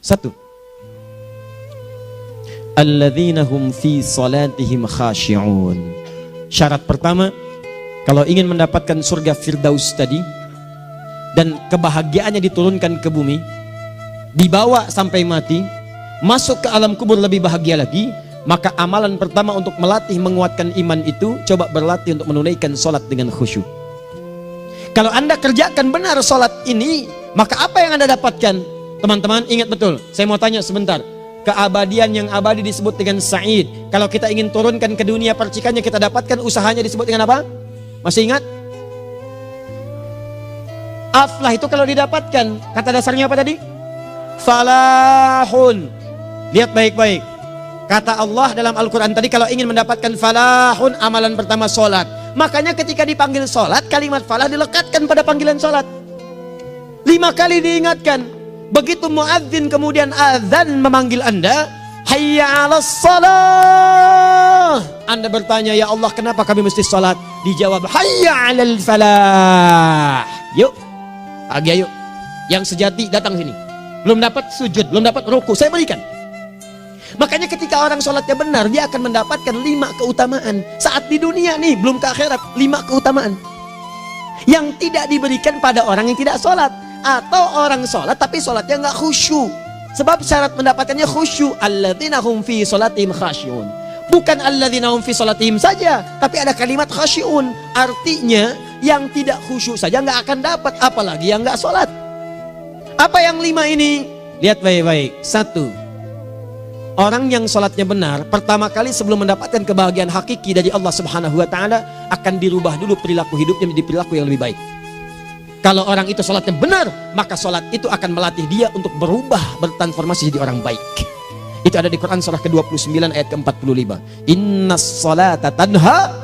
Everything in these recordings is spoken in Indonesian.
Satu, alladzina hum fi salatihim khashi'un. Syarat pertama, kalau ingin mendapatkan surga Firdaus tadi dan kebahagiaannya diturunkan ke bumi, dibawa sampai mati, masuk ke alam kubur lebih bahagia lagi, maka amalan pertama untuk melatih menguatkan iman itu, coba berlatih untuk menunaikan sholat dengan khusyuk. Kalau Anda kerjakan benar sholat ini, maka apa yang Anda dapatkan? Teman-teman ingat betul, saya mau tanya sebentar. Keabadian yang abadi disebut dengan sa'id. Kalau kita ingin turunkan ke dunia percikannya kita dapatkan, usahanya disebut dengan apa? Masih ingat? Aflah itu kalau didapatkan, kata dasarnya apa tadi? Falahun. Lihat baik-baik. Kata Allah dalam Al-Quran tadi, kalau ingin mendapatkan falahun, amalan pertama sholat. Makanya ketika dipanggil sholat, kalimat falah dilekatkan pada panggilan sholat. 5 kali diingatkan. Begitu muadzin kemudian azan memanggil Anda, hayya 'alas shalah. Anda bertanya, ya Allah kenapa kami mesti sholat? Dijawab, hayya 'alal falah. Yuk, pagi yuk. Yang sejati datang sini. Belum dapat sujud, belum dapat ruku, saya berikan. Makanya ketika orang sholatnya benar, dia akan mendapatkan 5 keutamaan. Saat di dunia nih, belum ke akhirat, 5 keutamaan yang tidak diberikan pada orang yang tidak sholat. Atau orang sholat tapi sholatnya nggak khusyuk. Sebab syarat mendapatkannya khusyuk. Alladzina hum fi sholatihim khasyi'un. Bukan alladzina hum fi sholatihim saja, tapi ada kalimat khasyi'un. Artinya yang tidak khusyuk saja nggak akan dapat, apalagi yang nggak sholat. Apa yang 5 ini? Lihat baik-baik. 1, orang yang sholatnya benar, pertama kali sebelum mendapatkan kebahagiaan hakiki dari Allah Subhanahu wa Ta'ala, akan dirubah dulu perilaku hidupnya menjadi perilaku yang lebih baik. Kalau orang itu sholatnya benar, maka sholat itu akan melatih dia untuk berubah, bertransformasi jadi orang baik. Itu ada di Quran surah ke-29 ayat ke-45. Innas sholata tanha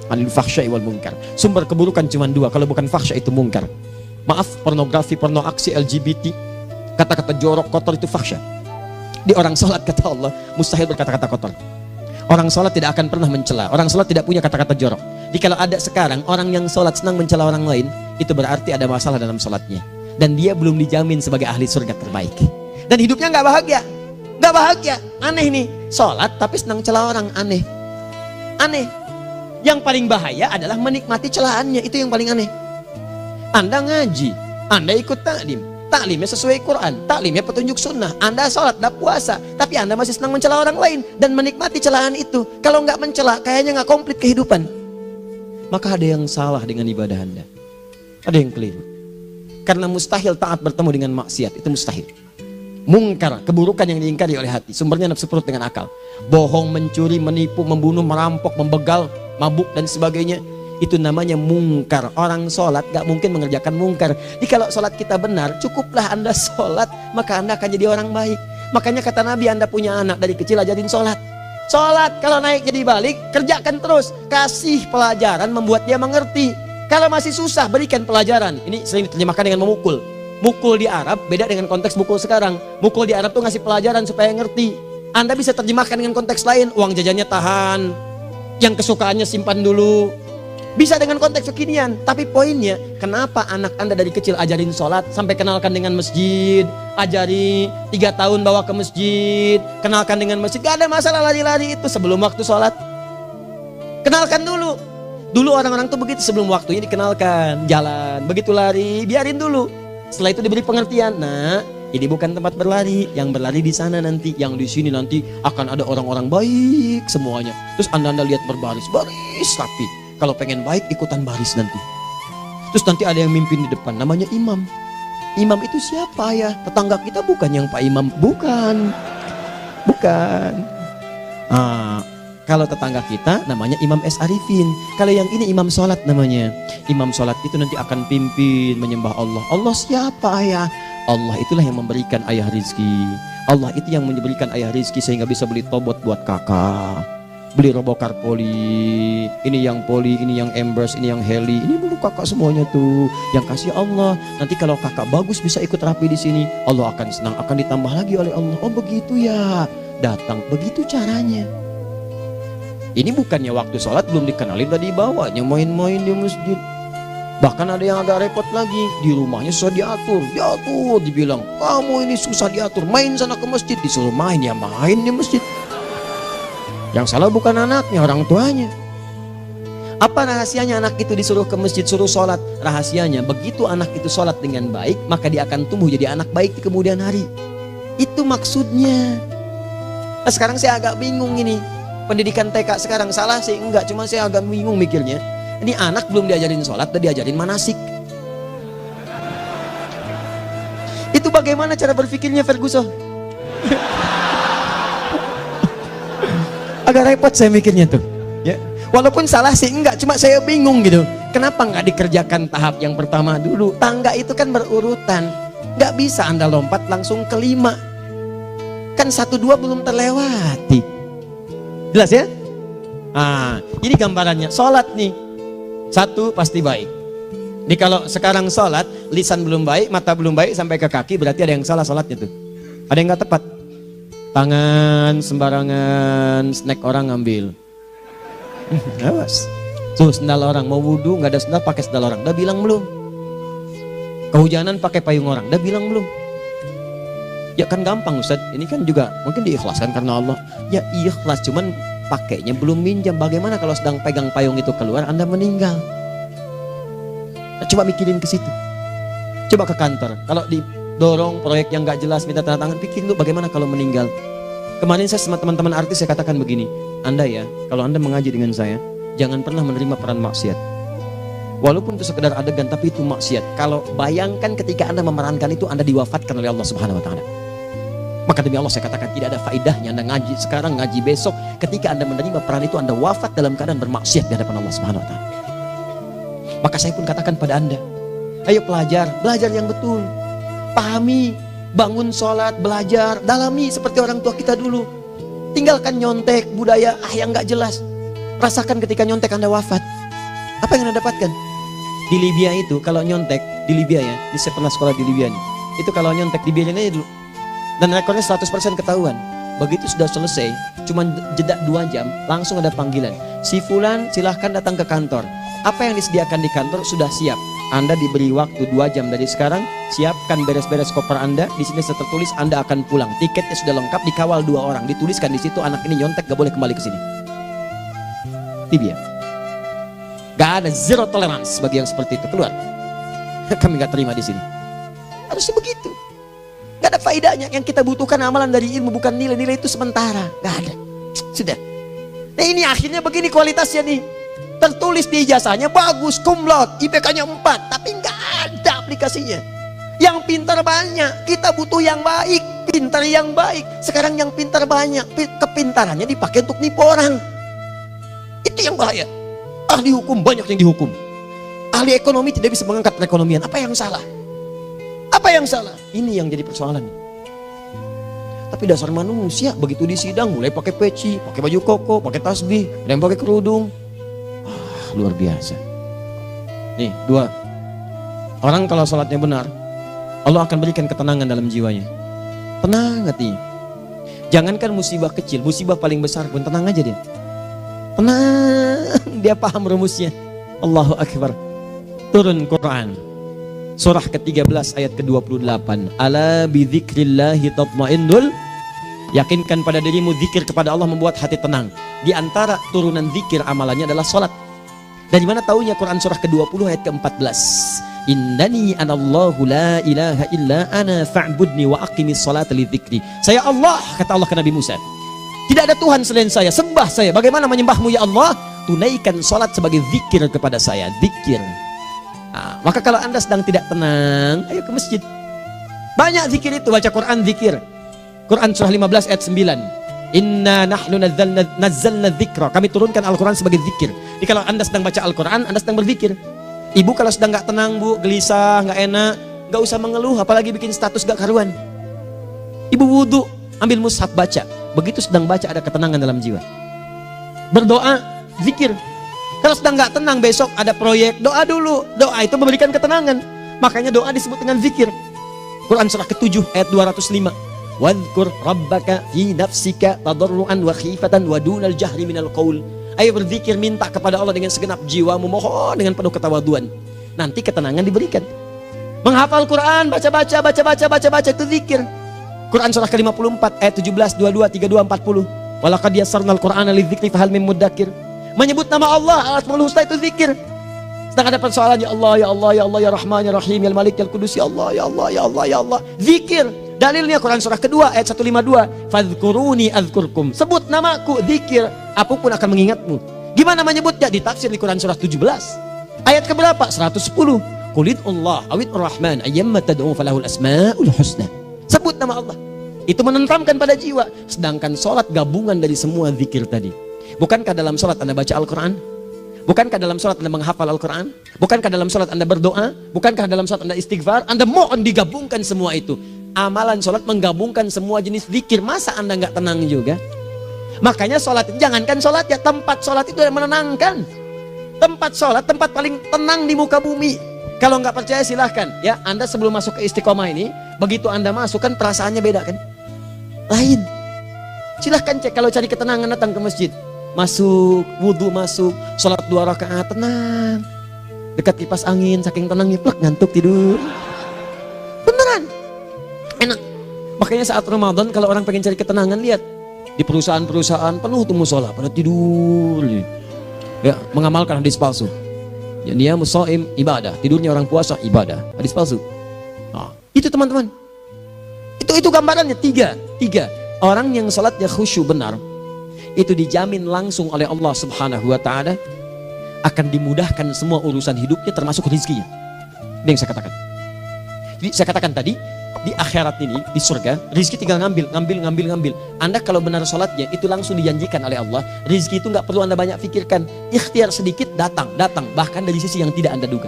'anil fahsya'i wal munkar. Sumber keburukan cuma 2, kalau bukan fahsya itu munkar. Maaf, pornografi, porno aksi, LGBT, kata-kata jorok, kotor itu fahsya. Di orang sholat kata Allah, mustahil berkata-kata kotor. Orang sholat tidak akan pernah mencela. Orang sholat tidak punya kata-kata jorok. Jadi kalau ada sekarang orang yang sholat senang mencela orang lain, itu berarti ada masalah dalam sholatnya. Dan dia belum dijamin sebagai ahli surga terbaik. Dan hidupnya nggak bahagia. Nggak bahagia. Aneh nih. Sholat tapi senang celah orang. Aneh. Aneh. Yang paling bahaya adalah menikmati celahannya. Itu yang paling aneh. Anda ngaji. Anda ikut taklim. Taklimnya sesuai Quran, taklimnya petunjuk sunnah. Anda sholat, Anda puasa, tapi Anda masih senang mencela orang lain dan menikmati celahan itu. Kalau nggak mencela, kayaknya nggak komplit kehidupan. Maka ada yang salah dengan ibadah Anda. Ada yang keliru. Karena mustahil taat bertemu dengan maksiat, itu mustahil. Mungkar, keburukan yang diingkari oleh hati, sumbernya nafsu perut dengan akal. Bohong, mencuri, menipu, membunuh, merampok, membegal, mabuk dan sebagainya. Itu namanya mungkar. Orang sholat gak mungkin mengerjakan mungkar. Jadi kalau sholat kita benar, cukuplah Anda sholat, maka Anda akan jadi orang baik. Makanya kata Nabi, Anda punya anak dari kecil ajarin sholat. Sholat kalau naik jadi balik, kerjakan terus. Kasih pelajaran membuat dia mengerti. Kalau masih susah, berikan pelajaran. Ini sering diterjemahkan dengan memukul. Mukul di Arab beda dengan konteks mukul sekarang. Mukul di Arab tuh ngasih pelajaran supaya ngerti. Anda bisa terjemahkan dengan konteks lain. Uang jajannya tahan, yang kesukaannya simpan dulu. Bisa dengan konteks kekinian, tapi poinnya kenapa anak Anda dari kecil ajarin sholat, sampai kenalkan dengan masjid, ajari 3 tahun bawa ke masjid, kenalkan dengan masjid, gak ada masalah lari-lari itu sebelum waktu sholat. Kenalkan dulu. Dulu orang-orang tuh begitu, sebelum waktunya dikenalkan, jalan, begitu lari, biarin dulu. Setelah itu diberi pengertian, nah ini bukan tempat berlari, yang berlari di sana nanti, yang di sini nanti akan ada orang-orang baik semuanya. Terus Anda lihat berbaris, baris rapi. Kalau pengen baik ikutan baris nanti. Terus nanti ada yang mimpin di depan, namanya imam. Imam itu siapa ya? Tetangga kita bukan yang Pak Imam, bukan. Bukan. Kalau tetangga kita namanya Imam S. Arifin. Kalau yang ini imam sholat namanya. Imam sholat itu nanti akan pimpin menyembah Allah. Allah siapa ya? Allah itulah yang memberikan ayah rizki. Allah itu yang memberikan ayah rizki sehingga bisa beli tobot buat kakak. Beli robokar poli, ini yang poli, ini yang embers, ini yang heli, ini dulu kakak semuanya tuh. Yang kasih Allah. Nanti kalau kakak bagus bisa ikut rapi di sini, Allah akan senang, akan ditambah lagi oleh Allah. Oh begitu ya, datang begitu caranya. Ini bukannya waktu sholat belum dikenalin tadi bawanya main-main di masjid. Bahkan ada yang agak repot lagi, di rumahnya susah diatur, dibilang, kamu ini susah diatur, main sana ke masjid, disuruh main, ya main di masjid. Yang salah bukan anaknya, orang tuanya. Apa rahasianya anak itu disuruh ke masjid, suruh sholat? Rahasianya, begitu anak itu sholat dengan baik, maka dia akan tumbuh jadi anak baik di kemudian hari. Itu maksudnya. Nah, sekarang saya agak bingung ini, pendidikan TK sekarang salah sih? Enggak, cuma saya agak bingung mikirnya. Ini anak belum diajarin sholat, udah diajarin manasik. Itu bagaimana cara berpikirnya Ferguson? Agak repot saya mikirnya tuh. Ya. Walaupun salah sih enggak, cuma saya bingung gitu. Kenapa nggak dikerjakan tahap yang pertama dulu? Tangga itu kan berurutan. Nggak bisa Anda lompat langsung ke 5. Kan 1, 2 belum terlewati. Jelas ya? Ah, ini gambarannya. Sholat nih. 1 pasti baik. Ini kalau sekarang sholat, lisan belum baik, mata belum baik, sampai ke kaki, berarti ada yang salah sholatnya tuh. Ada yang nggak tepat. Tangan sembarangan, snack orang ngambil. Awas. Tuh sendal orang, mau wudhu nggak ada sendal, pakai sendal orang. Udah bilang belum? Kehujanan pakai payung orang. Udah bilang belum? Ya kan gampang Ustaz. Ini kan juga mungkin diikhlaskan karena Allah. Ya ikhlas, cuman pakainya belum minjam. Bagaimana kalau sedang pegang payung itu keluar, Anda meninggal? Nah, coba mikirin ke situ. Coba ke kantor. Kalau didorong proyek yang nggak jelas, minta tanda tangan, pikirin dulu bagaimana kalau meninggal. Kemarin saya sama teman-teman artis saya katakan begini, Anda ya, kalau Anda mengaji dengan saya, jangan pernah menerima peran maksiat. Walaupun itu sekedar adegan, tapi itu maksiat. Kalau bayangkan ketika Anda memerankan itu, Anda diwafatkan oleh Allah Subhanahu Wa Taala. Maka demi Allah saya katakan tidak ada faedahnya Anda ngaji sekarang, ngaji besok. Ketika Anda menerima peran itu, Anda wafat dalam keadaan bermaksiat di hadapan Allah Subhanahu Wa Taala. Maka saya pun katakan pada Anda, ayo belajar yang betul, pahami. Bangun sholat, belajar, dalami seperti orang tua kita dulu. Tinggalkan nyontek, budaya yang gak jelas. Rasakan ketika nyontek Anda wafat. Apa yang Anda dapatkan? Di Libya itu, kalau nyontek, di Libya ya, saya pernah sekolah di Libya nih. Itu kalau nyontek, dibiarin aja dulu. Dan rekornya 100% ketahuan. Begitu sudah selesai, cuma jeda 2 jam, langsung ada panggilan. Si Fulan silahkan datang ke kantor. Apa yang disediakan di kantor sudah siap. Anda diberi waktu 2 jam dari sekarang, siapkan beres-beres koper Anda. Di sini sudah tertulis Anda akan pulang. Tiketnya sudah lengkap, dikawal 2 orang. Dituliskan di situ anak ini nyontek gak boleh kembali ke sini. Libya. Gak ada, zero tolerance bagi yang seperti itu, keluar. Kami gak terima di sini. Harusnya begitu. Gak ada faedahnya. Yang kita butuhkan amalan dari ilmu, bukan nilai-nilai itu sementara. Gak ada. Sudah. Nah ini akhirnya begini kualitasnya nih. Tertulis di ijazahnya bagus, cum laude, IPK-nya 4, tapi nggak ada aplikasinya. Yang pintar banyak, kita butuh yang baik, pintar yang baik. Sekarang yang pintar banyak, kepintarannya dipakai untuk nipu orang. Itu yang bahaya. Ahli hukum banyak yang dihukum. Ahli ekonomi tidak bisa mengangkat perekonomian. Apa yang salah? Apa yang salah? Ini yang jadi persoalan. Tapi dasar manusia, begitu di sidang mulai pakai peci, pakai baju koko, pakai tasbih, dan pakai kerudung. Luar biasa. Nih 2. Orang kalau sholatnya benar, Allah akan berikan ketenangan dalam jiwanya. Tenang hati. Jangankan musibah kecil, musibah paling besar pun tenang aja dia. Tenang, dia paham rumusnya. Allahu Akbar. Turun Quran surah ke-13 ayat ke-28. Ala bidzikrillahi tatmainnul. Yakinkan pada dirimu, zikir kepada Allah membuat hati tenang. Di antara turunan zikir amalannya adalah sholat. Dari mana taunya? Quran surah ke-20 ayat ke-14. Innani anallahu la ilaha illa ana fa'budni wa aqimis salata lidzikri. Saya Allah, kata Allah ke Nabi Musa. Tidak ada Tuhan selain saya, sembah saya. Bagaimana menyembahmu ya Allah? Tunaikan salat sebagai zikir kepada saya, zikir. Nah, maka kalau Anda sedang tidak tenang, ayo ke masjid. Banyak zikir itu, baca Quran zikir. Quran surah 15 ayat 9. Inna nahnu nazzalna dzikra. Kami turunkan Al-Quran sebagai zikir. Jadi kalau Anda sedang baca Al-Quran, Anda sedang berzikir. Ibu kalau sedang gak tenang, Bu, gelisah, gak enak, gak usah mengeluh, apalagi bikin status gak karuan. Ibu wudhu, ambil mushaf baca. Begitu sedang baca ada ketenangan dalam jiwa. Berdoa, zikir. Kalau sedang gak tenang, besok ada proyek, doa dulu. Doa itu memberikan ketenangan. Makanya doa disebut dengan zikir. Quran surah ke-7 ayat 205. Wadhkur rabbaka fi nafsika tadarruan wa khifatan wa dunal jahri minal qaul. Ayo berzikir, minta kepada Allah dengan segenap jiwamu, mohon dengan penuh ketawaduan. nanti ketenangan diberikan. Menghafal Quran, baca itu zikir. Quran surah ke-54 ayat 17, 22, 32, 40. Walaqad yassarnal Qur'ana lidzikri fahal mim mudzakir. Menyebut nama Allah, Al-Asmaul Husna itu zikir. Sedang ada persoalan, ya Allah, ya Allah, ya Allah, ya Rahman, ya Rahim, ya Malik, ya Qudus, ya Allah, ya Allah, ya Allah, ya Allah. Zikir. Dalilnya Quran surah kedua ayat 152. Fadhkuruni adzkurkum. Sebut namaku, zikir. Apapun akan mengingatmu. Gimana menyebutnya? Ditafsir di Quran surah 17. Ayat keberapa? 110. Qulid Allah awid Rahman ayyamma tad'u falahul asmaul husna. Sebut nama Allah. Itu menenteramkan pada jiwa. Sedangkan sholat gabungan dari semua zikir tadi. Bukankah dalam sholat Anda baca Al-Quran? Bukankah dalam sholat Anda menghafal Al-Quran? Bukankah dalam sholat Anda berdoa? Bukankah dalam sholat Anda istighfar? Anda mohon digabungkan semua itu. Amalan sholat menggabungkan semua jenis zikir. Masa Anda nggak tenang juga? Makanya sholat, jangankan sholat ya, tempat sholat itu yang menenangkan. Tempat sholat, tempat paling tenang di muka bumi. Kalau nggak percaya silahkan ya, Anda sebelum masuk ke Istiqomah ini, begitu Anda masuk kan perasaannya beda kan? Lain. Silahkan cek, kalau cari ketenangan datang ke masjid. Masuk, wudhu masuk, sholat 2 rakaat, tenang. Dekat kipas angin, saking tenangnya, plek, ngantuk tidur. Beneran. Enak. Makanya saat Ramadan kalau orang pengen cari ketenangan, lihat. Di perusahaan-perusahaan penuh tuh musola, pada tidur. Ya, mengamalkan hadis palsu. Ya, dia musoim ibadah, tidurnya orang puasa ibadah, hadis palsu. Nah, itu teman-teman. Itu gambarannya tiga. Orang yang salatnya khusyuk benar, itu dijamin langsung oleh Allah Subhanahu wa taala akan dimudahkan semua urusan hidupnya termasuk rezekinya. Ini yang saya katakan. Jadi saya katakan tadi, di akhirat ini, di surga, rezeki tinggal ngambil. Anda kalau benar sholatnya, itu langsung dijanjikan oleh Allah. Rezeki itu nggak perlu Anda banyak pikirkan. Ikhtiar sedikit, datang. Bahkan dari sisi yang tidak Anda duga.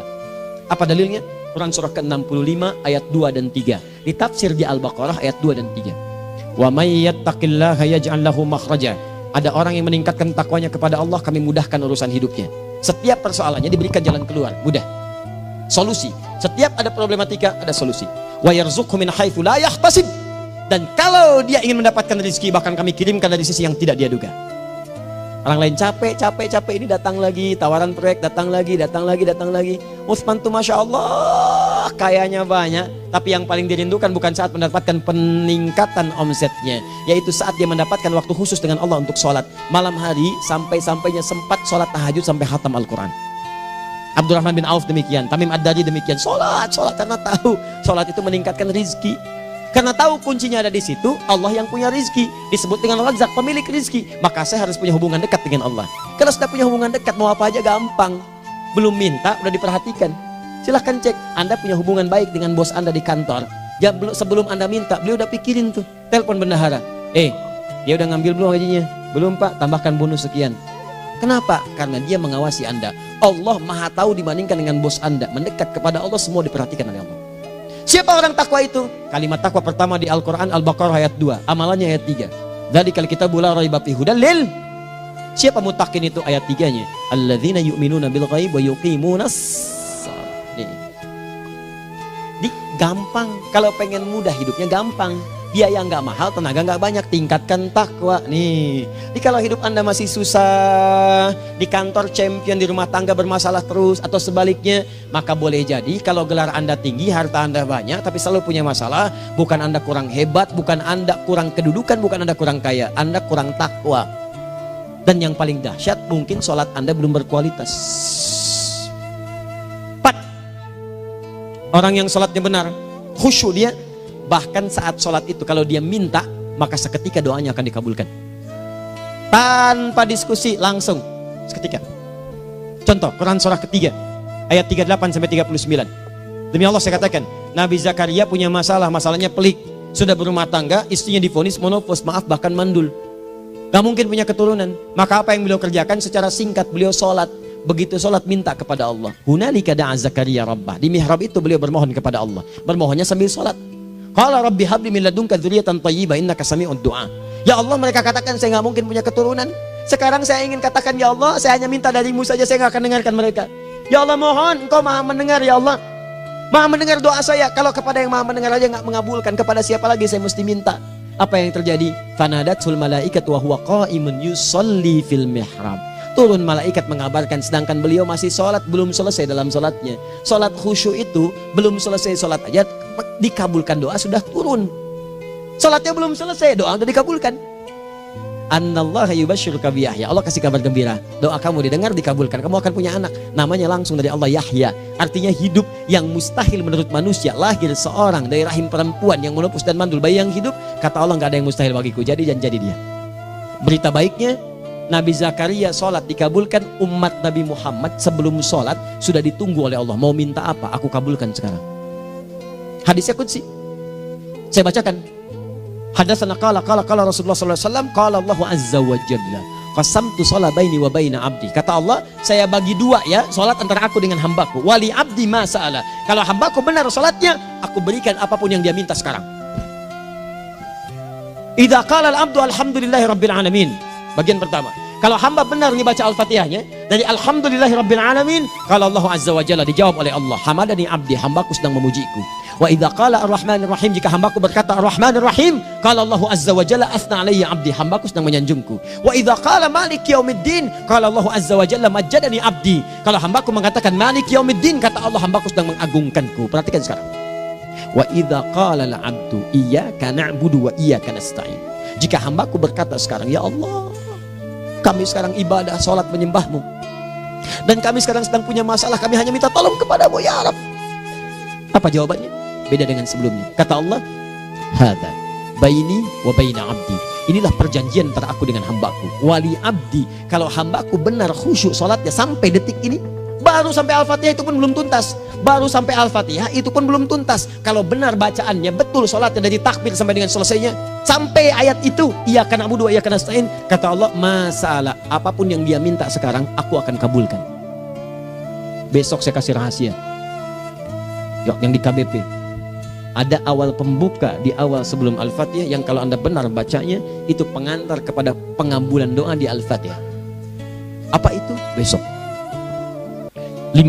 Apa dalilnya? Quran surah ke-65 ayat 2 dan 3. Ditafsir di Al-Baqarah ayat 2 dan 3. Wa may yattaqillaha yaj'al lahu makhraja. Ada orang yang meningkatkan takwanya kepada Allah, kami mudahkan urusan hidupnya. Setiap persoalannya diberikan jalan keluar, mudah. Solusi. Setiap ada problematika, ada solusi. Wa yarzuqhu min haitsu la yahtasib. Dan kalau dia ingin mendapatkan rezeki, bahkan kami kirimkan dari sisi yang tidak dia duga. Orang lain capek ini datang lagi, tawaran proyek datang lagi. Utsman tuh Masya Allah kayanya banyak, tapi yang paling dirindukan bukan saat mendapatkan peningkatan omsetnya, yaitu saat dia mendapatkan waktu khusus dengan Allah untuk sholat malam hari, sampai-sampainya sempat sholat tahajud sampai khatam Al-Quran. Abdurrahman bin Auf demikian, Tamim Ad-Dari demikian, sholat karena tahu sholat itu meningkatkan rizki. Karena tahu kuncinya ada di situ, Allah yang punya rizki, disebut dengan Razzaq, pemilik rizki. Maka saya harus punya hubungan dekat dengan Allah. Kalau sudah punya hubungan dekat, mau apa aja gampang. Belum minta, udah diperhatikan. Silahkan cek, Anda punya hubungan baik dengan bos Anda di kantor. Ya, sebelum Anda minta, beliau udah pikirin tuh, telepon bendahara. Dia udah ngambil belum gajinya? Belum Pak, tambahkan bonus sekian. Kenapa? Karena dia mengawasi Anda. Allah maha tahu dibandingkan dengan bos Anda. Mendekat kepada Allah, semua diperhatikan oleh Allah. Siapa orang takwa itu? Kalimat takwa pertama di Al-Quran Al-Baqarah ayat 2, amalannya ayat 3. Dzalikal kitabu la raiba fihi hudal lil. Siapa mutakin itu? Ayat 3-nya. Alladzina yu'minuna bil ghaib wa yuqimunas shalah. Gampang. Kalau pengen mudah hidupnya gampang. Biaya nggak mahal, tenaga nggak banyak, tingkatkan takwa nih. Jadi kalau hidup Anda masih susah, di kantor champion, di rumah tangga bermasalah terus, atau sebaliknya, maka boleh jadi kalau gelar Anda tinggi, harta Anda banyak, tapi selalu punya masalah, bukan Anda kurang hebat, bukan Anda kurang kedudukan, bukan Anda kurang kaya, Anda kurang takwa. Dan yang paling dahsyat, mungkin sholat Anda belum berkualitas. 4. Orang yang sholatnya benar, khusyuk dia, bahkan saat sholat itu kalau dia minta, maka seketika doanya akan dikabulkan. Tanpa diskusi, langsung seketika. Contoh, Quran surah ketiga ayat 38 sampai 39. Demi Allah saya katakan, Nabi Zakaria punya masalahnya pelik. Sudah berumah tangga, istrinya divonis monopos, maaf bahkan mandul. Gak mungkin punya keturunan. Maka apa yang beliau kerjakan? Secara singkat beliau sholat. Begitu sholat minta kepada Allah. Hunalika da'a Zakaria rabbah. Di mihrab itu beliau bermohon kepada Allah. Bermohonnya sambil sholat. Qala rabbi habli min ladunka dzurriyyatan thayyibah innaka sami'ud du'a. Ya Allah, mereka katakan saya nggak mungkin punya keturunan. Sekarang saya ingin katakan, ya Allah, saya hanya minta darimu saja, saya nggak akan dengarkan mereka. Ya Allah, mohon engkau maha mendengar, ya Allah. Maha mendengar doa saya. Kalau kepada yang maha mendengar aja nggak mengabulkan, kepada siapa lagi saya mesti minta? Apa yang terjadi? Fanadatul malaikatu wa huwa qa'imun yusolli fil mihrab. turun malaikat mengabarkan, sedangkan beliau masih sholat, belum selesai dalam sholatnya. Sholat khusyuk itu belum selesai sholat aja dikabulkan, doa sudah turun. Sholatnya belum selesai, doa sudah dikabulkan. Annallaha yubashshiruka bi Yahya. Allah kasih kabar gembira, doa kamu didengar, dikabulkan, kamu akan punya anak, namanya langsung dari Allah Yahya, artinya hidup yang mustahil menurut manusia. Lahir seorang dari rahim perempuan yang menepus dan mandul, bayi yang hidup, kata Allah nggak ada yang mustahil bagiku, jadi dan jadi dia. Berita baiknya, Nabi Zakaria sholat dikabulkan. Umat Nabi Muhammad sebelum sholat sudah ditunggu oleh Allah, mau minta apa aku kabulkan sekarang. Hadisnya qudsi, saya bacakan. Hadatsana qala Rasulullah sallallahu alaihi wasallam, qala Allahu azza wa jalla, qasamtu shalah baini wa baina abdi. Kata Allah, saya bagi dua ya salat antara aku dengan hambaku. Wali abdi ma sa'ala. Kalau hambaku benar salatnya, aku berikan apapun yang dia minta sekarang. Idza qala al-abdu alhamdulillahi rabbil alamin. Bagian pertama, kalau hamba benar nih baca Al-Fatihahnya dari alhamdulillahi rabbil alamin, kalau Allah azza wa jalla dijawab oleh Allah, hamadani abdi, hambaku sedang memujiku. Wa idza qala ar-rahmanir rahim, jika hambaku berkata ar-rahmanir rahim, qala Allah azza wa jalla athna alayya abdi, hambaku sedang menyanjungku. Wa idza qala maliki yaumiddin, qala Allah azza wa jalla majjadani abdi, kalau hambaku mengatakan maliki yaumiddin, kata Allah hambaku sedang mengagungkanku. Perhatikan sekarang. Wa idza qala al-abdu iyyaka na'budu wa iyyaka nasta'in, jika hambaku berkata sekarang, ya Allah, kami sekarang ibadah, sholat menyembahmu, dan kami sekarang sedang punya masalah, kami hanya minta tolong kepadamu ya Rabb. Apa jawabannya? Beda dengan sebelumnya. Kata Allah, hadza baini wa baina abdi, inilah perjanjian antara aku dengan hambaku. Wali abdi, kalau hambaku benar khusyuk sholatnya sampai detik ini, baru sampai Al-Fatihah itu pun belum tuntas, baru sampai Al-Fatihah itu pun belum tuntas. Kalau benar bacaannya betul, sholatnya dari takbir sampai dengan selesainya, sampai ayat itu, iyyaka na'budu wa iyyaka nasta'in, kata Allah, masalah apapun yang dia minta sekarang aku akan kabulkan. Besok saya kasih rahasia yang di KBP. Ada awal pembuka di awal sebelum Al-Fatihah yang kalau Anda benar bacanya, itu pengantar kepada pengabulan doa di Al-Fatihah. Apa itu? Besok. 5.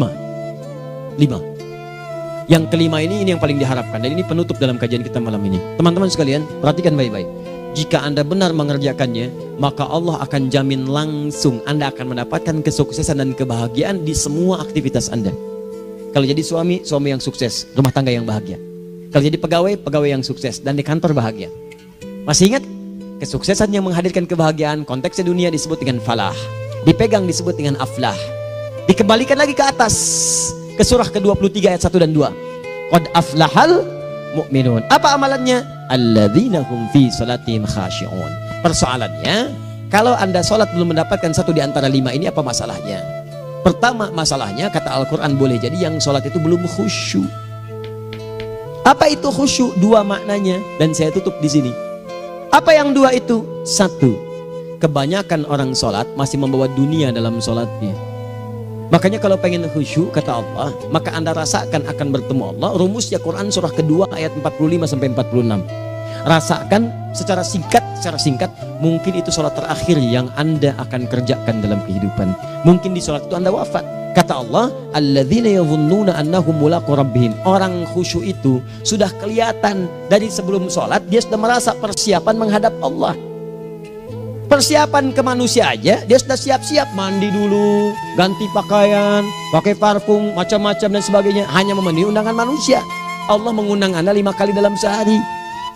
Yang kelima ini yang paling diharapkan, dan ini penutup dalam kajian kita malam ini. Teman-teman sekalian, perhatikan baik-baik. Jika Anda benar mengerjakannya, maka Allah akan jamin langsung Anda akan mendapatkan kesuksesan dan kebahagiaan di semua aktivitas Anda. Kalau jadi suami yang sukses, rumah tangga yang bahagia. Kalau jadi pegawai yang sukses, dan di kantor bahagia. Masih ingat? Kesuksesan yang menghadirkan kebahagiaan, konteksnya dunia disebut dengan falah, dipegang disebut dengan aflah. Dikembalikan lagi ke atas, ke surah ke-23 ayat 1 dan 2. Qad aflahal mu'minun. Apa amalannya? Alladzina hum fi salatihim khashi'un. Persoalannya, kalau Anda sholat belum mendapatkan satu di antara 5 ini, apa masalahnya? Pertama masalahnya, kata Al-Quran, boleh jadi yang sholat itu belum khusyuk. Apa itu khusyuk? 2 maknanya, dan saya tutup di sini. Apa yang 2 itu? 1, kebanyakan orang sholat masih membawa dunia dalam sholatnya. Makanya kalau pengen khusyuk, kata Allah, maka Anda rasakan akan bertemu Allah. Rumusnya Quran surah kedua ayat 45 sampai 46. Rasakan secara singkat, mungkin itu sholat terakhir yang Anda akan kerjakan dalam kehidupan. Mungkin di sholat itu Anda wafat. Kata Allah, alladzina yadhunnuna annahum mulaqu rabbihim. Orang khusyuk itu sudah kelihatan dari sebelum sholat, dia sudah merasa persiapan menghadap Allah. Persiapan ke manusia aja, dia sudah siap-siap, mandi dulu, ganti pakaian, pakai parfum, macam-macam dan sebagainya, hanya memenuhi undangan manusia. Allah mengundang Anda 5 kali dalam sehari.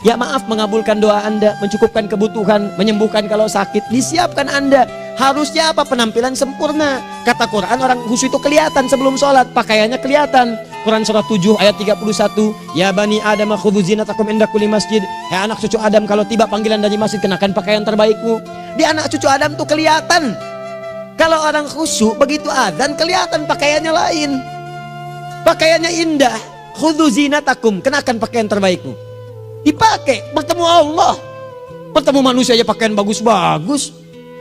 Ya maaf, mengabulkan doa Anda, mencukupkan kebutuhan, menyembuhkan kalau sakit, disiapkan Anda. Harusnya apa? Penampilan sempurna. Kata Quran, orang khusyuk itu kelihatan sebelum sholat, pakaiannya kelihatan. Quran surah 7 ayat 31, ya bani Adam khudhu zinatakum inda kulli masjid. Hai anak cucu Adam, kalau tiba panggilan dari masjid, kenakan pakaian terbaikmu. Di anak cucu Adam tuh kelihatan. Kalau orang khusyuk, begitu adzan kelihatan pakaiannya lain. Pakaiannya indah. Khudhu zinatakum, kenakan pakaian terbaikmu. Dipakai, bertemu Allah. Bertemu manusia aja pakaian bagus-bagus.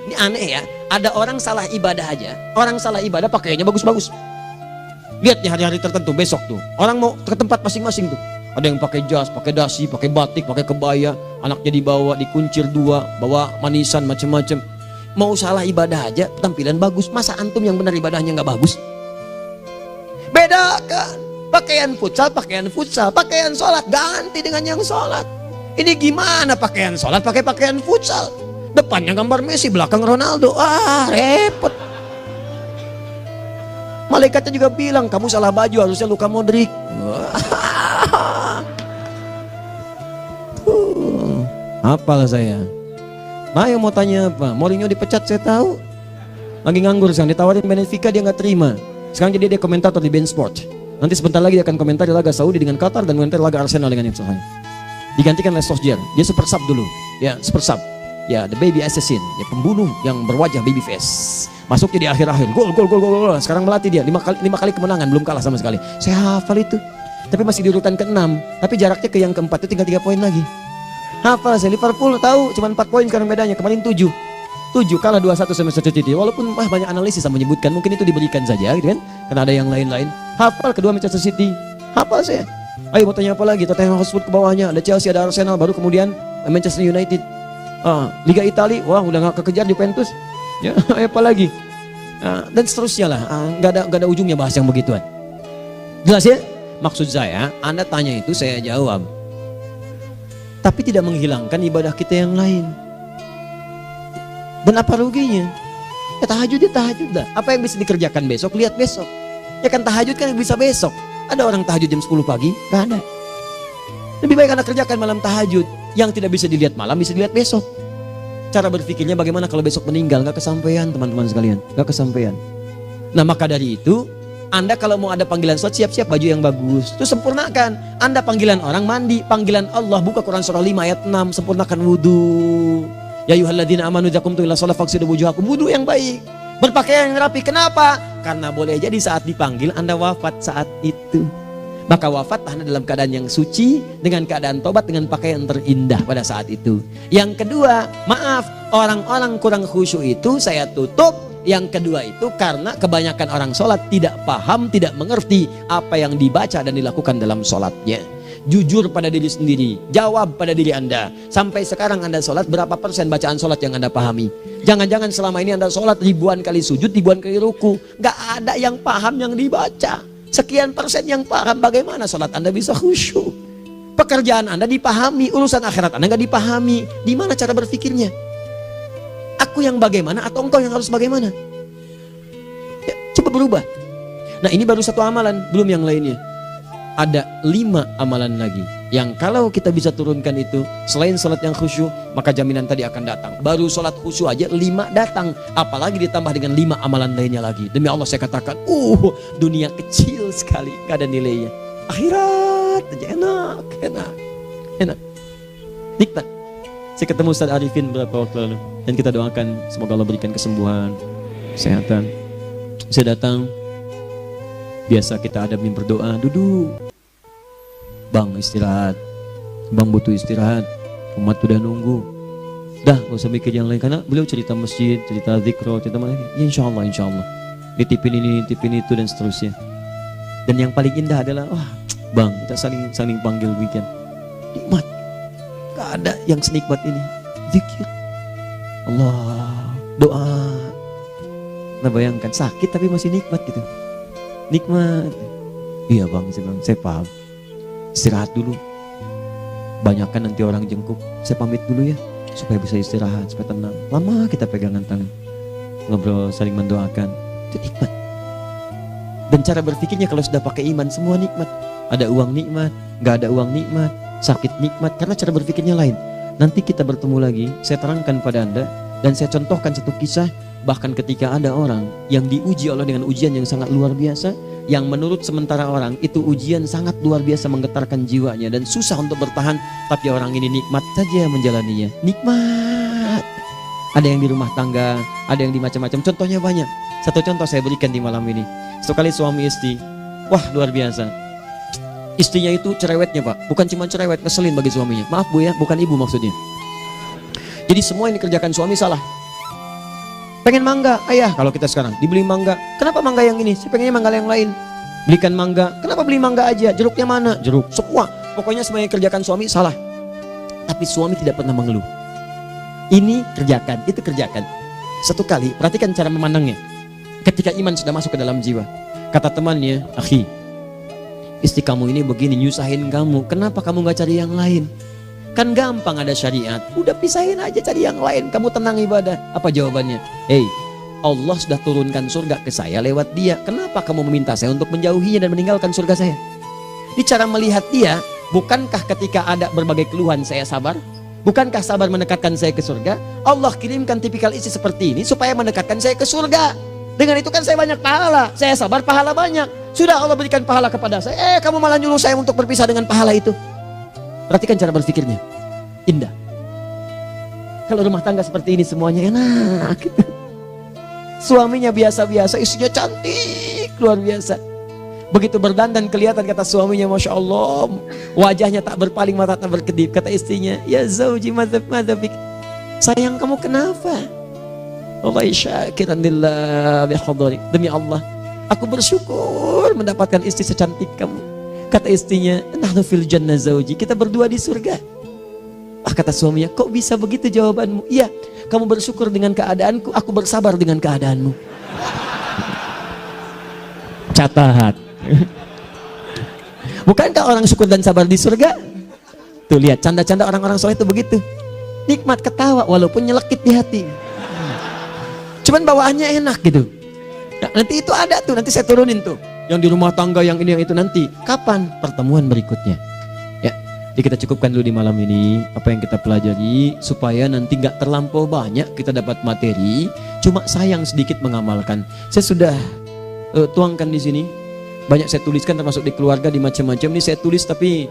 Ini aneh ya, ada orang salah ibadah aja. Orang salah ibadah pakaiannya bagus-bagus. Lihat nih hari-hari tertentu, besok tuh orang mau ke tempat masing-masing tuh. Ada yang pakai jas, pakai dasi, pakai batik, pakai kebaya. Anaknya dibawa, dikuncir 2, bawa manisan macam-macam. Mau salah ibadah aja, tampilan bagus. Masa antum yang benar ibadahnya nggak bagus? Bedakan. Pakaian futsal, pakaian sholat ganti dengan yang sholat. Ini gimana pakaian sholat pakai pakaian futsal? Depannya gambar Messi, belakang Ronaldo. Repot. Malaikatnya juga bilang, kamu salah baju, harusnya Luka Modric. Apalah saya. Nah, yang mau tanya apa? Mourinho dipecat saya tahu. Lagi nganggur sekarang, ditawarin Benfica dia nggak terima. Sekarang jadi dia komentator di beIN Sport. Nanti sebentar lagi dia akan komentari laga Saudi dengan Qatar dan komentari laga Arsenal dengan yang lain. Digantikan oleh Solskjaer. Dia super sub dulu. Ya, super sub. Ya, the baby assassin, ya pembunuh yang berwajah baby face. Masuknya di akhir-akhir, gol. Sekarang melatih dia 5 kali kemenangan, belum kalah sama sekali. Saya hafal itu. Tapi masih di urutan ke-6, tapi jaraknya ke yang ke-4 itu tinggal 3 poin lagi. Hafal saya, Liverpool tahu cuma 4 poin sekarang bedanya, kemarin 7 kalah 2-1 sama Manchester City. Walaupun banyak analisis yang menyebutkan mungkin itu diberikan saja gitu kan, karena ada yang lain-lain. Hafal kedua Manchester City, hafal saya. Ayo mau tanya apa lagi? Tottenham Hotspur ke bawahnya, ada Chelsea, ada Arsenal, baru kemudian Manchester United. Liga Italia, wah udah gak kekejar Juventus. Ya, apa lagi? Dan seterusnya lah. Gak ada ujungnya bahas yang begituan. Jelas ya? Maksud saya, Anda tanya itu saya jawab. Tapi tidak menghilangkan ibadah kita yang lain. Dan apa ruginya? Ya tahajud dah. Apa yang bisa dikerjakan besok, lihat besok. Ya kan tahajud kan bisa besok. Ada orang tahajud jam 10 pagi? Gak ada. Lebih baik Anda kerjakan malam tahajud. Yang tidak bisa dilihat malam, bisa dilihat besok. Cara berpikirnya bagaimana kalau besok meninggal? Gak kesampaian teman-teman sekalian. Gak kesampaian. Nah maka dari itu, Anda kalau mau ada panggilan sholat, siap-siap baju yang bagus. Itu sempurnakan. Anda panggilan orang mandi. Panggilan Allah, buka Quran surah 5 ayat 6. Sempurnakan wudhu. Ya ayyuhalladzina amanu idza qumtum ila sholati faghsilu wujuhakum. Wudhu yang baik. Berpakaian yang rapi. Kenapa? Karena boleh jadi saat dipanggil Anda wafat saat itu. Maka wafat Anda dalam keadaan yang suci, dengan keadaan tobat, dengan pakaian terindah pada saat itu. Yang kedua, maaf, orang-orang kurang khusyuk itu saya tutup. Yang kedua itu karena kebanyakan orang sholat tidak paham, tidak mengerti apa yang dibaca dan dilakukan dalam sholatnya. Jujur pada diri sendiri, jawab pada diri Anda. Sampai sekarang Anda sholat, berapa persen bacaan sholat yang Anda pahami? Jangan-jangan selama ini Anda sholat ribuan kali sujud, ribuan kali ruku. Gak ada yang paham yang dibaca. Sekian persen yang paham, bagaimana sholat Anda bisa khusyuk? Pekerjaan Anda dipahami, urusan akhirat Anda gak dipahami. Di mana cara berpikirnya? Aku yang bagaimana atau engkau yang harus bagaimana? Ya, coba berubah. Nah ini baru satu amalan, belum yang lainnya. Ada 5 amalan lagi yang kalau kita bisa turunkan itu, selain sholat yang khusyuk, maka jaminan tadi akan datang. Baru sholat khusyuk aja 5 datang, apalagi ditambah dengan 5 amalan lainnya lagi. Demi Allah saya katakan, dunia kecil sekali, gak ada nilainya. Akhirat aja enak, nikmat. Saya ketemu Ustaz Arifin beberapa waktu lalu, dan kita doakan semoga Allah berikan kesembuhan, kesehatan. Saya datang, biasa kita adamin berdoa, duduk. Bang istirahat, bang butuh istirahat, umat udah nunggu. Dah gak usah mikir yang lain, karena beliau cerita masjid, cerita zikro, cerita mana. Ya insya Allah, nitipin ini, nitipin itu dan seterusnya. Dan yang paling indah adalah, bang kita saling panggil weekend. Nikmat, gak ada yang senikmat ini. Zikir, Allah, doa. Nah bayangkan sakit tapi masih nikmat gitu. Nikmat. Iya bang, saya paham. Istirahat dulu. Banyakkan nanti orang jengkuk. Saya pamit dulu ya, supaya bisa istirahat, supaya tenang. Lama kita pegangan tangan, ngobrol, saling mendoakan. Itu nikmat. Dan cara berpikirnya kalau sudah pakai iman, semua nikmat. Ada uang nikmat, gak ada uang nikmat, sakit nikmat. Karena cara berpikirnya lain. Nanti kita bertemu lagi, saya terangkan pada Anda. Dan saya contohkan satu kisah. Bahkan ketika ada orang yang diuji Allah dengan ujian yang sangat luar biasa, yang menurut sementara orang itu ujian sangat luar biasa menggetarkan jiwanya dan susah untuk bertahan, tapi orang ini nikmat saja menjalaninya. Nikmat. Ada yang di rumah tangga, ada yang di macam-macam. Contohnya banyak. Satu contoh saya berikan di malam ini. Satu kali suami istri, wah luar biasa. Istrinya itu cerewetnya Pak, bukan cuma cerewet, ngeselin bagi suaminya. Maaf Bu ya, bukan ibu maksudnya. Jadi semua yang dikerjakan suami salah. Pengen mangga, ayah kalau kita sekarang dibeli mangga. Kenapa mangga yang ini? Saya pengennya mangga yang lain. Belikan mangga. Kenapa beli mangga aja? Jeruknya mana? Jeruk. Semua. Pokoknya semua yang kerjakan suami salah. Tapi suami tidak pernah mengeluh. Ini kerjakan, itu kerjakan. Satu kali, perhatikan cara memandangnya. Ketika iman sudah masuk ke dalam jiwa. Kata temannya, akhi, istri kamu ini begini, nyusahin kamu. Kenapa kamu gak cari yang lain? Kan gampang ada syariat. Udah pisahin aja cari yang lain. Kamu tenang ibadah. Apa jawabannya? Hey, Allah sudah turunkan surga ke saya lewat dia. Kenapa kamu meminta saya untuk menjauhinya dan meninggalkan surga saya? Di cara melihat dia, bukankah ketika ada berbagai keluhan saya sabar? Bukankah sabar mendekatkan saya ke surga? Allah kirimkan tipikal istri seperti ini supaya mendekatkan saya ke surga. Dengan itu kan saya banyak pahala. Saya sabar, pahala banyak. Sudah Allah berikan pahala kepada saya, kamu malah nyuruh saya untuk berpisah dengan pahala itu. Perhatikan cara berpikirnya, indah. Kalau rumah tangga seperti ini semuanya enak. Suaminya biasa-biasa, istrinya cantik, luar biasa. Begitu berdandan kelihatan, kata suaminya, Masya Allah, wajahnya tak berpaling, mata tak berkedip. Kata istrinya, ya zauji madzabik, sayang kamu kenapa? Wallahi syakiran lillah bihadari, demi Allah aku bersyukur mendapatkan istri secantik kamu. Kata istrinya, nahnu fil jannah zauji, kita berdua di surga. Kata suaminya, kok bisa begitu jawabanmu? Iya, kamu bersyukur dengan keadaanku, aku bersabar dengan keadaanmu. Catat. Bukankah orang syukur dan sabar di surga? Tuh lihat, canda-canda orang-orang soleh itu begitu. Nikmat ketawa walaupun nyelekit di hati. Cuman bawaannya enak gitu. Nah, nanti itu ada tuh, nanti saya turunin tuh. Yang di rumah tangga, yang ini, yang itu nanti. Kapan? Pertemuan berikutnya. Ya, jadi kita cukupkan dulu di malam ini apa yang kita pelajari, supaya nanti nggak terlampau banyak kita dapat materi. Cuma sayang sedikit mengamalkan. Saya sudah tuangkan di sini. Banyak saya tuliskan, termasuk di keluarga, di macam-macam. Ini saya tulis, tapi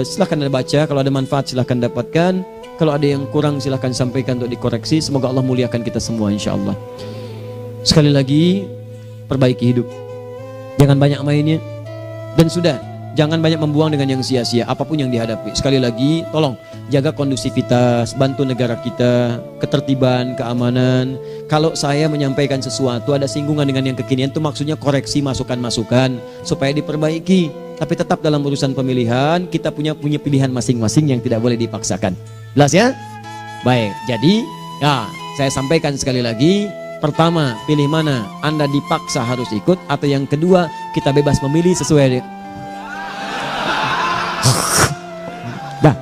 silahkan Anda baca. Kalau ada manfaat silahkan dapatkan. Kalau ada yang kurang silahkan sampaikan untuk dikoreksi. Semoga Allah muliakan kita semua insya Allah. Sekali lagi, perbaiki hidup. Jangan banyak mainnya. Dan sudah, jangan banyak membuang dengan yang sia-sia apapun yang dihadapi. Sekali lagi, tolong jaga kondusivitas, bantu negara kita, ketertiban, keamanan. Kalau saya menyampaikan sesuatu ada singgungan dengan yang kekinian, itu maksudnya koreksi masukan-masukan supaya diperbaiki. Tapi tetap dalam urusan pemilihan kita punya pilihan masing-masing yang tidak boleh dipaksakan. Jelas ya? Baik, jadi ya saya sampaikan sekali lagi. Pertama, pilih mana? Anda dipaksa harus ikut, atau yang kedua, kita bebas memilih sesuai. Dah.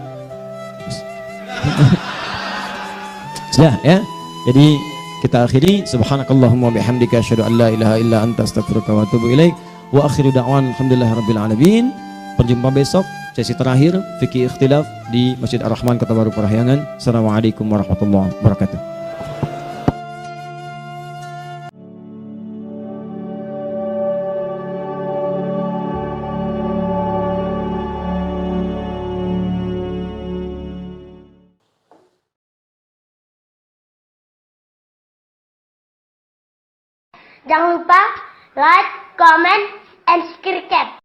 Sudah ya. Jadi kita akhiri, subhanakallahumma bihamdika asyhadu an la ilaha illa anta astaghfiruka wa atubu ilaik. Wa akhiru da'wan alhamdulillahirabbil alamin. Berjumpa besok sesi terakhir fikih ikhtilaf di Masjid Ar-Rahman Kota Baru Parahyangan. Assalamualaikum warahmatullahi wabarakatuh. Jangan lupa like, comment, and subscribe.